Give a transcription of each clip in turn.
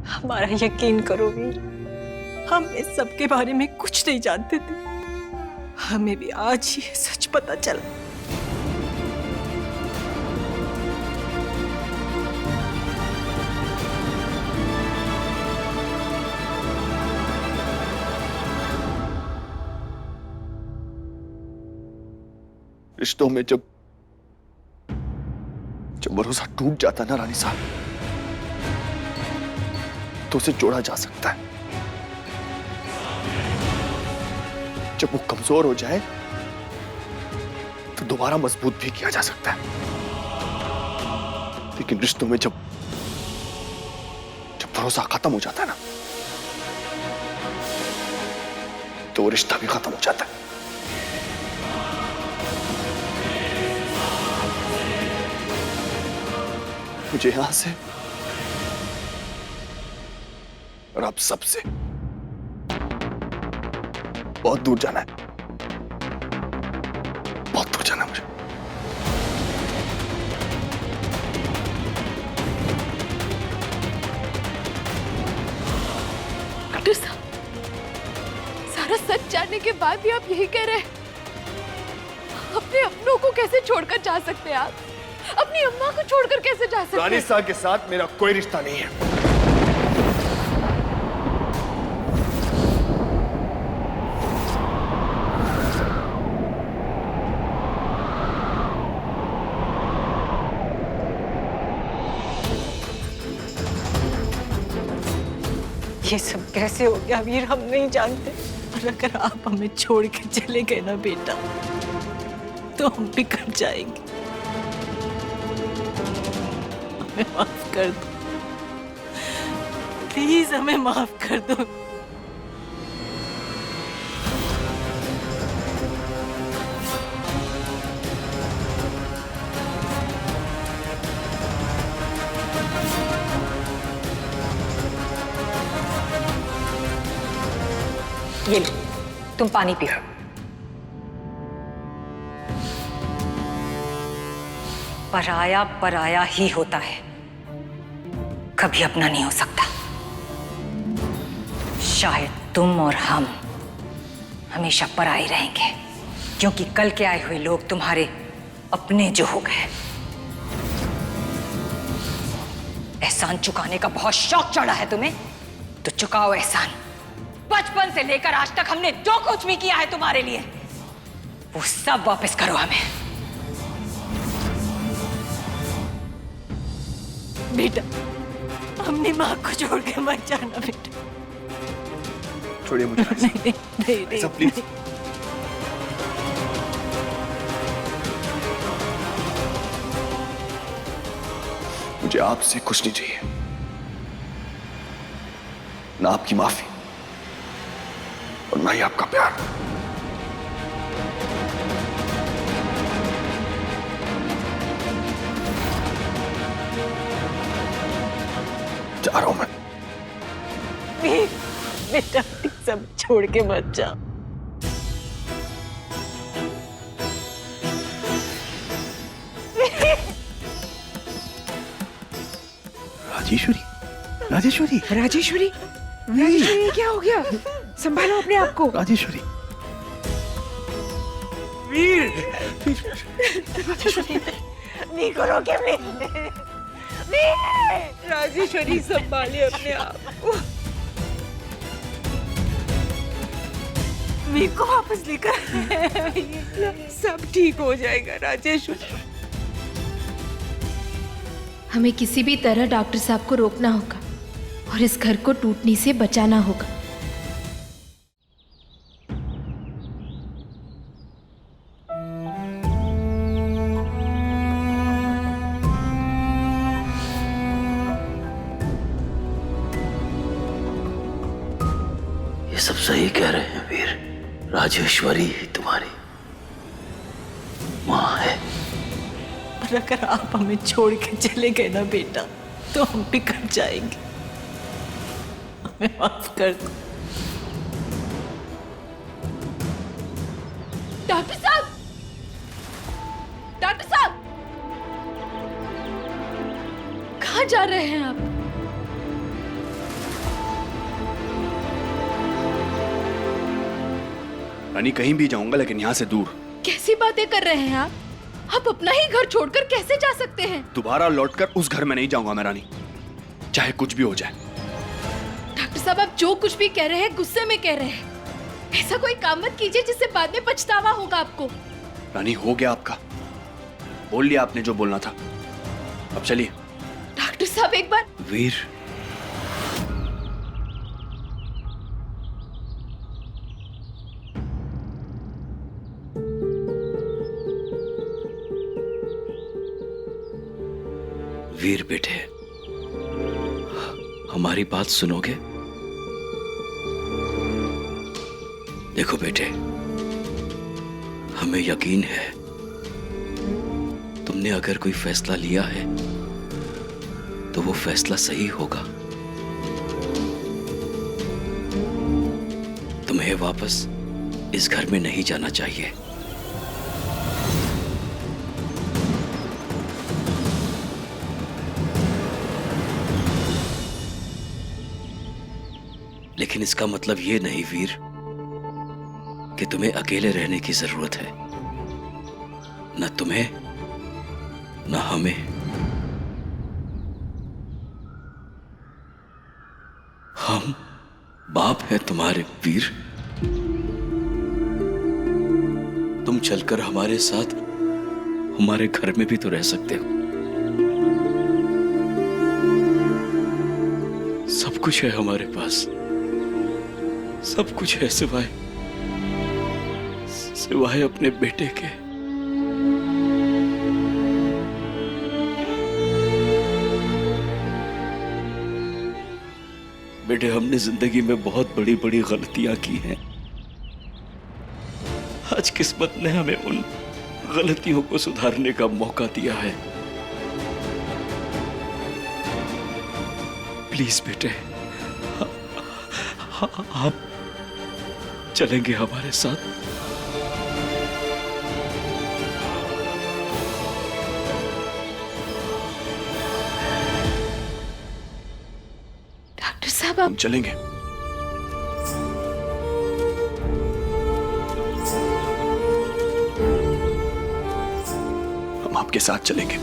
हमारा यकीन करो वीर, हम इस सब के बारे में कुछ नहीं जानते थे। हमें भी आज ही सच पता चला। रिश्तों में जब भरोसा टूट जाता है ना रानी साहब, तो उसे जोड़ा जा सकता है। जब वो कमजोर हो जाए तो दोबारा मजबूत भी किया जा सकता है। लेकिन रिश्तों में जब भरोसा खत्म हो जाता है ना, तो वो रिश्ता भी खत्म हो जाता है। मुझे यहां से और आप सबसे बहुत दूर जाना है, बहुत दूर जाना है मुझे। डॉक्टर साहब, सारा सच जानने के बाद भी आप यही कह रहे हैं? अपने अपनों को कैसे छोड़कर जा सकते हैं आप? अपनी अम्मा को छोड़कर कैसे जा सकते हैं? रानी साहब के साथ मेरा कोई रिश्ता नहीं है। ये सब कैसे हो गया वीर, हम नहीं जानते। और अगर आप हमें छोड़ के चले गए ना बेटा, तो हम बिखर जाएंगे। हमें माफ कर दो, प्लीज हमें माफ कर दो। ये लो, तुम पानी पियो। पराया पराया ही होता है, कभी अपना नहीं हो सकता। शायद तुम और हम हमेशा पराए रहेंगे, क्योंकि कल के आए हुए लोग तुम्हारे अपने जो हो गए। एहसान चुकाने का बहुत शौक चढ़ा है तुम्हें, तो चुकाओ एहसान। बचपन से लेकर आज तक हमने जो कुछ भी किया है तुम्हारे लिए, वो सब वापस करो हमें। बेटा, हमने माँ को छोड़ के मत जाना बेटा। छोड़िए मुझे। नहीं, नहीं, नहीं, प्लीज। मुझे आपसे कुछ नहीं चाहिए, ना आपकी माफी और ना ही आपका प्यार। जा रहा हूं मैं। बेटा सब छोड़ के मत जाओ। राजेश्वरी, राजेश्वरी, राजेश्वरी, राजेश्वरी, क्या हो गया? संभालो अपने आप को। राजेश्वरी, वीर, नहीं करोगे राजेश्वरी, संभाले अपने आप को। वीर को वापस लेकर सब ठीक हो जाएगा राजेश्वरी। हमें किसी भी तरह डॉक्टर साहब को रोकना होगा और इस घर को टूटने से बचाना होगा। ये सब सही कह रहे हैं वीर। राजेश्वरी ही तुम्हारी माँ है। और अगर आप हमें छोड़ के चले गए ना बेटा, तो हम बिखर जाएंगे। हमें माफ कर दो। डॉक्टर साहब, डॉक्टर साहब, कहाँ जा रहे हैं आप? रानी कहीं भी जाऊंगा, लेकिन यहाँ से दूर। कैसी बातें कर रहे हैं आप अपना ही घर छोड़कर कैसे जा सकते हैं? दोबारा लौटकर उस घर में नहीं जाऊंगा मैं रानी, चाहे कुछ भी हो जाए। डॉक्टर साहब, आप जो कुछ भी कह रहे हैं गुस्से में कह रहे हैं। ऐसा कोई काम मत कीजिए जिससे बाद में पछतावा होगा आपको। रानी हो गया आपका, बोल लिया आपने जो बोलना था, अब चलिए। डॉक्टर साहब एक बार। वीर, वीर बेटे, हमारी बात सुनोगे? देखो बेटे, हमें यकीन है तुमने अगर कोई फैसला लिया है तो वो फैसला सही होगा। तुम्हें वापस इस घर में नहीं जाना चाहिए। लेकिन इसका मतलब ये नहीं वीर कि तुम्हें अकेले रहने की जरूरत है, न तुम्हें न हमें। हम बाप हैं तुम्हारे वीर। तुम चलकर हमारे साथ हमारे घर में भी तो रह सकते हो। सब कुछ है हमारे पास, सब कुछ है सिवाय अपने बेटे के। बेटे, हमने जिंदगी में बहुत बड़ी बड़ी गलतियां की हैं। आज किस्मत ने हमें उन गलतियों को सुधारने का मौका दिया है। प्लीज बेटे, आप चलेंगे हमारे साथ? डॉक्टर साहब, आप हम चलेंगे। हम आपके साथ चलेंगे।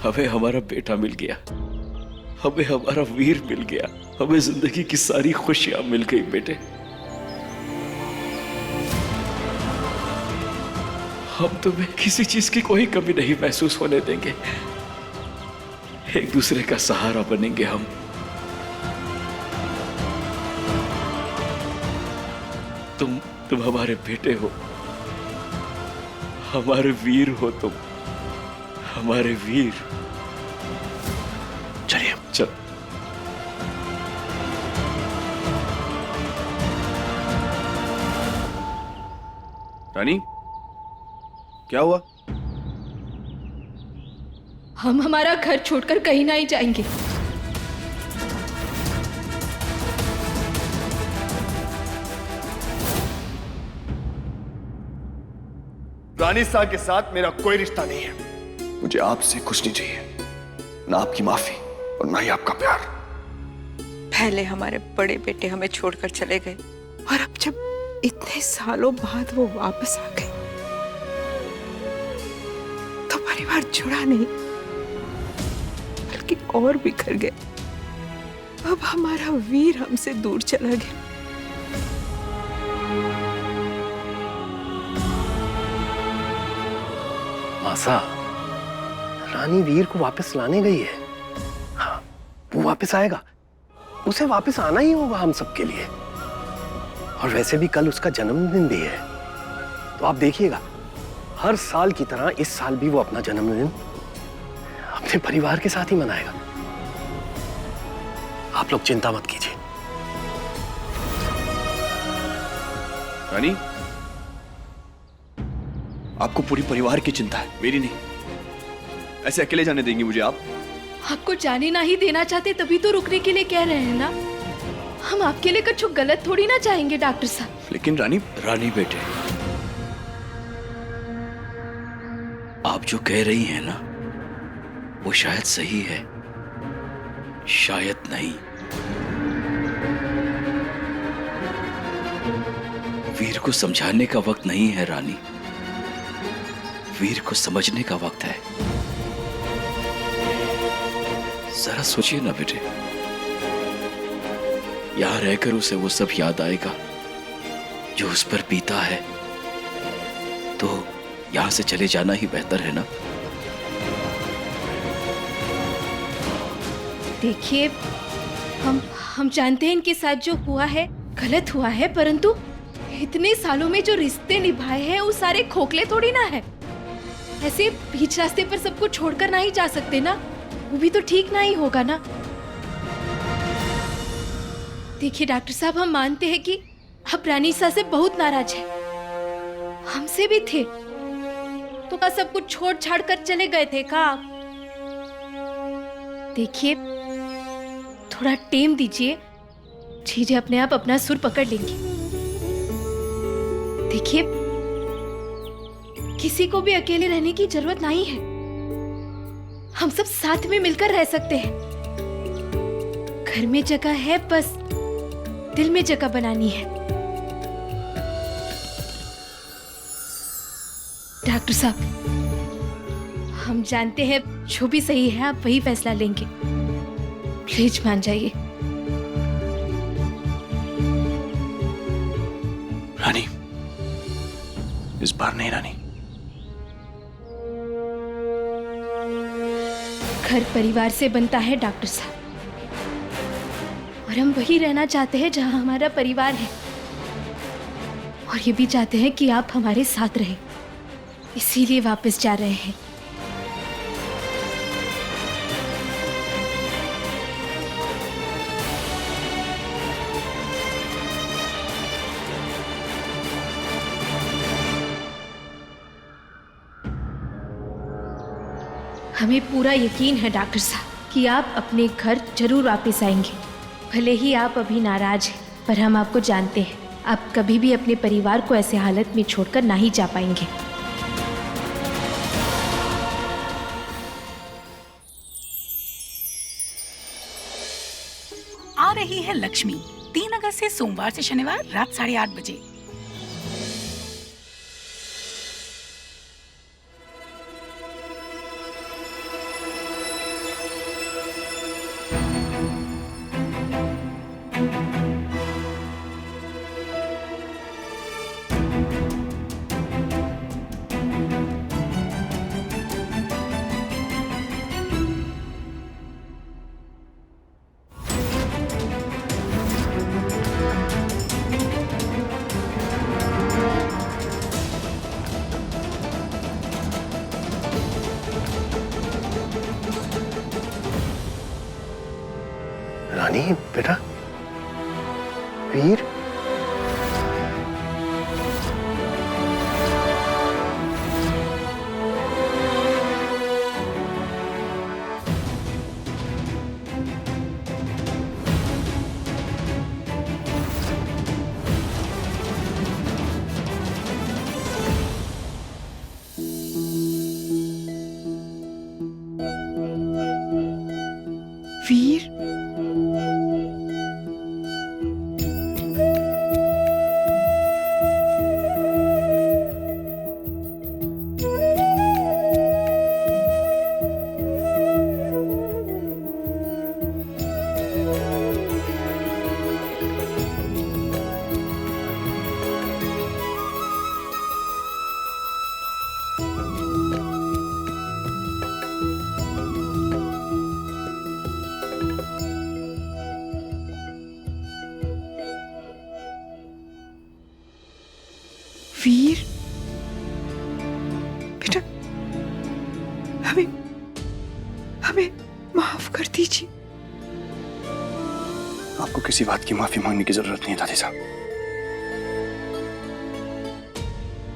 हमें हमारा बेटा मिल गया, हमें हमारा वीर मिल गया, हमें जिंदगी की सारी खुशियां मिल गई बेटे। हम तुम्हें किसी चीज की कोई कमी नहीं महसूस होने देंगे। एक दूसरे का सहारा बनेंगे हम। तुम हमारे बेटे हो, हमारे वीर हो, तुम हमारे वीर। चलिए चल। रानी, क्या हुआ? हम हमारा घर छोड़कर कहीं नहीं जाएंगे। रानी साह के साथ मेरा कोई रिश्ता नहीं है। मुझे आपसे कुछ नहीं चाहिए, ना आपकी माफी और ना ही आपका प्यार। पहले हमारे बड़े बेटे हमें छोड़कर चले गए, और अब जब इतने सालों बाद वो वापस आ गए तो परिवार जुड़ा नहीं बल्कि और बिखर गए। अब हमारा वीर हमसे दूर चला गया। मासा, रानी वीर को वापस लाने गई है। हाँ, वो वापस आएगा, उसे वापस आना ही होगा हम सबके लिए। और वैसे भी कल उसका जन्मदिन भी है, तो आप देखिएगा हर साल की तरह इस साल भी वो अपना जन्मदिन अपने परिवार के साथ ही मनाएगा। आप लोग चिंता मत कीजिए। रानी, आपको पूरी परिवार की चिंता है, मेरी नहीं। ऐसे अकेले जाने देंगी मुझे आप? आपको जाने ना ही देना चाहते तभी तो रुकने के लिए कह रहे हैं ना। हम आपके लिए कुछ गलत थोड़ी ना चाहेंगे डॉक्टर साहब। लेकिन रानी बेटे, आप जो कह रही हैं ना, वो शायद सही है, शायद नहीं। वीर को समझाने का वक्त नहीं है रानी, वीर को समझने का वक्त है। जरा सोचिए ना बेटे, यहां रहकर उसे वो सब याद आएगा जो उस पर बीता है, तो यहां से चले जाना ही बेहतर है ना। देखिए, हम जानते हैं इनके साथ जो हुआ है गलत हुआ है, परंतु इतने सालों में जो रिश्ते निभाए हैं वो सारे खोखले थोड़ी ना है। ऐसे बीच रास्ते पर सबको छोड़कर ना ही जा सकते ना, वो भी तो ठीक ना ही होगा ना। देखिए डॉक्टर साहब, हम मानते हैं कि आप रानी सा से बहुत नाराज हैं, हमसे भी थे, तो क्या सब कुछ छोड़ छाड़ कर चले गए थे का आप? देखिए, थोड़ा टाइम दीजिए, चीजें अपने आप अपना सुर पकड़ लेंगी। देखिए, किसी को भी अकेले रहने की जरूरत नहीं है, हम सब साथ में मिलकर रह सकते हैं। घर में जगह है, बस दिल में जगह बनानी है। डॉक्टर साहब, हम जानते हैं जो भी सही है आप वही फैसला लेंगे, प्लीज मान जाइए। रानी, इस बार नहीं रानी। घर परिवार से बनता है डॉक्टर साहब, और हम वही रहना चाहते हैं जहां हमारा परिवार है, और ये भी चाहते हैं कि आप हमारे साथ रहें, इसीलिए वापस जा रहे हैं। हमें पूरा यकीन है डॉक्टर साहब कि आप अपने घर जरूर वापस आएंगे। भले ही आप अभी नाराज हैं, पर हम आपको जानते हैं, आप कभी भी अपने परिवार को ऐसे हालत में छोड़कर ना ही जा पाएंगे। आ रही है लक्ष्मी, 3 अगस्त से सोमवार से शनिवार रात 8:30 बजे। रानी बेटा, वीर, वीर, वीर, बेटा, हमें हमें माफ कर दीजिए। आपको किसी बात की माफी मांगने की जरूरत नहीं है दादी साहब।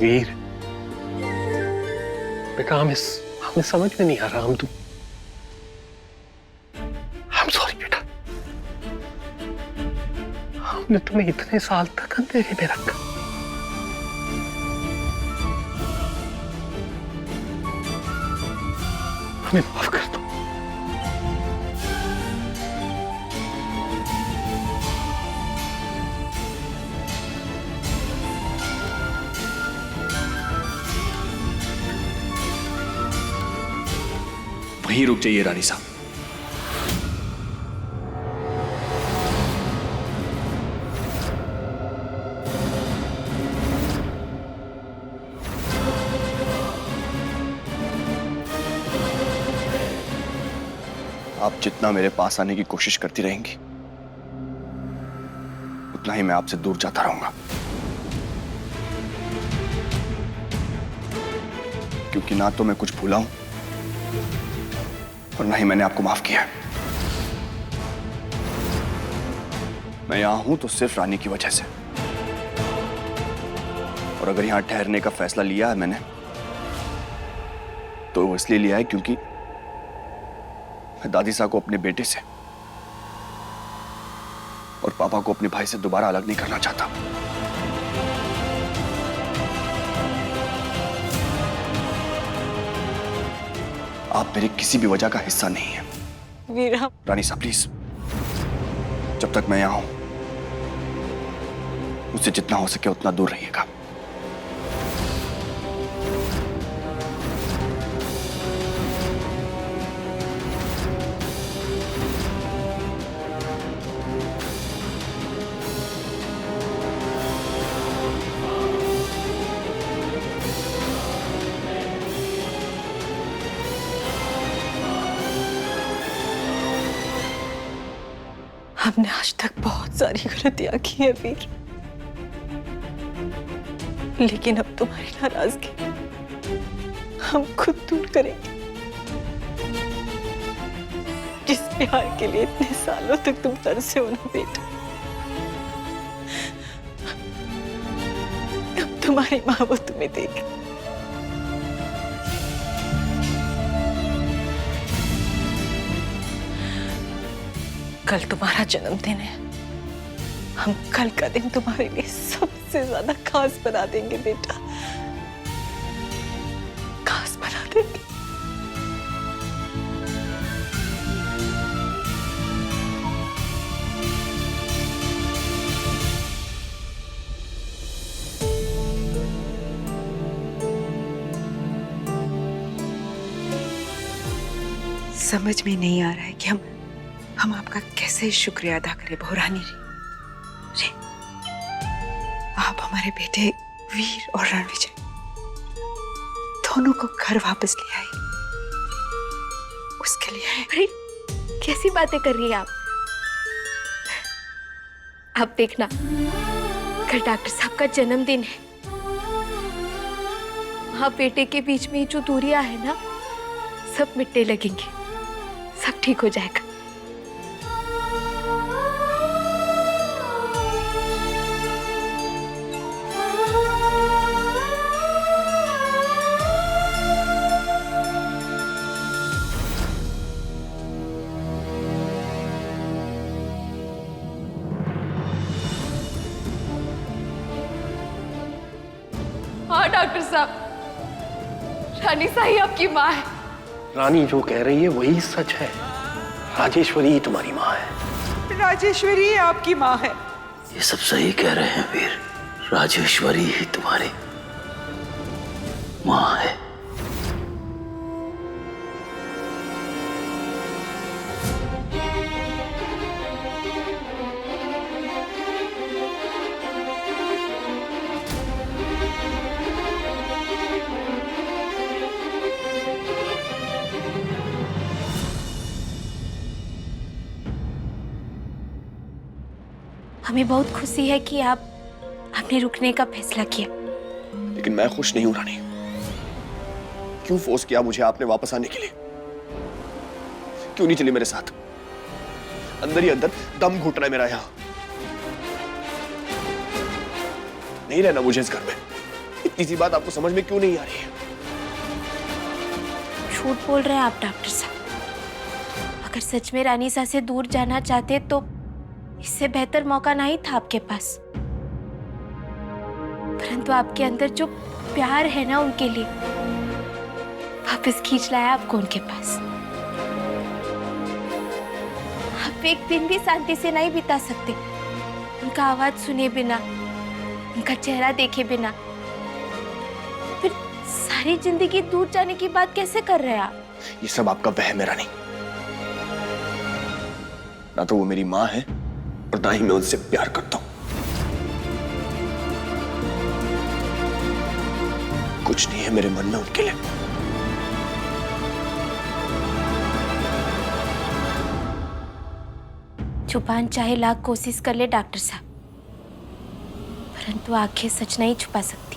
वीर, बेटा हमें समझ में नहीं आ रहा। I'm sorry बेटा, हमने तुम्हें इतने साल तक अंधेरे में रखा। हमें माफ कर दो। वहीं रुक जाइए रानी साहब। आप जितना मेरे पास आने की कोशिश करती रहेंगी, उतना ही मैं आपसे दूर जाता रहूंगा। क्योंकि ना तो मैं कुछ भूला हूं और ना ही मैंने आपको माफ किया। मैं यहां हूं तो सिर्फ रानी की वजह से। और अगर यहां ठहरने का फैसला लिया है मैंने, तो वो इसलिए लिया है क्योंकि मैं दादी साहब को अपने बेटे से और पापा को अपने भाई से दोबारा अलग नहीं करना चाहता। आप मेरे किसी भी वजह का हिस्सा नहीं है। वीर रानी साहब प्लीज, जब तक मैं यहां हूं मुझसे जितना हो सके उतना दूर रहिएगा। हमने आज तक बहुत सारी गलतियां की है वीर, लेकिन अब तुम्हारी नाराजगी हम खुद दूर करेंगे। जिस प्यार के लिए इतने सालों तक तुम तरसे हो ना बेटा, अब तुम्हारी माँ वो तुम्हें देगी। कल तुम्हारा जन्मदिन है, हम कल का दिन तुम्हारे लिए सबसे ज्यादा खास बना देंगे बेटा, खास बना देंगे। समझ में नहीं आ रहा है कि हम आपका कैसे शुक्रिया अदा करें बहुरानी रे। आप हमारे बेटे वीर और रणविजय दोनों को घर वापस ले आए। उसके लिए अरे कैसी बातें कर रही हैं आप देखना, कल डॉक्टर साहब का जन्मदिन है। माँ बेटे के बीच में जो दूरियां है ना, सब मिटने लगेंगी, सब ठीक हो जाएगा। हाँ डॉक्टर साहब, रानी साही आपकी माँ है। रानी जो कह रही है वही सच है। राजेश्वरी ही तुम्हारी माँ है। राजेश्वरी आपकी माँ है। ये सब सही कह रहे हैं वीर, राजेश्वरी ही तुम्हारी माँ है। हमें बहुत खुशी है कि आपने रुकने का फैसला किया। लेकिन मैं खुश नहीं हूं रानी। क्यों फोर्स किया मुझे आपने वापस आने के लिए? क्यों नहीं चली मेरे साथ? अंदर ही अंदर दम घुट रहा है मेरा यहां। नहीं रहना मुझे इस घर में। इतनी सी बात आपको समझ में क्यों नहीं आ रही है? झूठ बोल रहे हैं आप डॉक्टर साहब। अगर सच में रानी सा से दूर जाना चाहते तो इससे बेहतर मौका नहीं था आपके पास। परंतु आपके अंदर जो प्यार है ना उनके लिए, वापस खींच लाया आपको उनके पास। आप एक दिन भी शांति से नहीं बिता सकते उनका आवाज सुने बिना, उनका चेहरा देखे बिना। फिर सारी जिंदगी दूर जाने की बात कैसे कर रहे हैं आप? ये सब आपका वहम है रानी। ना तो वो मेरी माँ है और ना ही मैं उनसे प्यार करता हूं। कुछ नहीं है मेरे मन में उनके लिए। छुपान चाहे लाख कोशिश कर ले डॉक्टर साहब, परंतु आंखें सच नहीं छुपा सकती।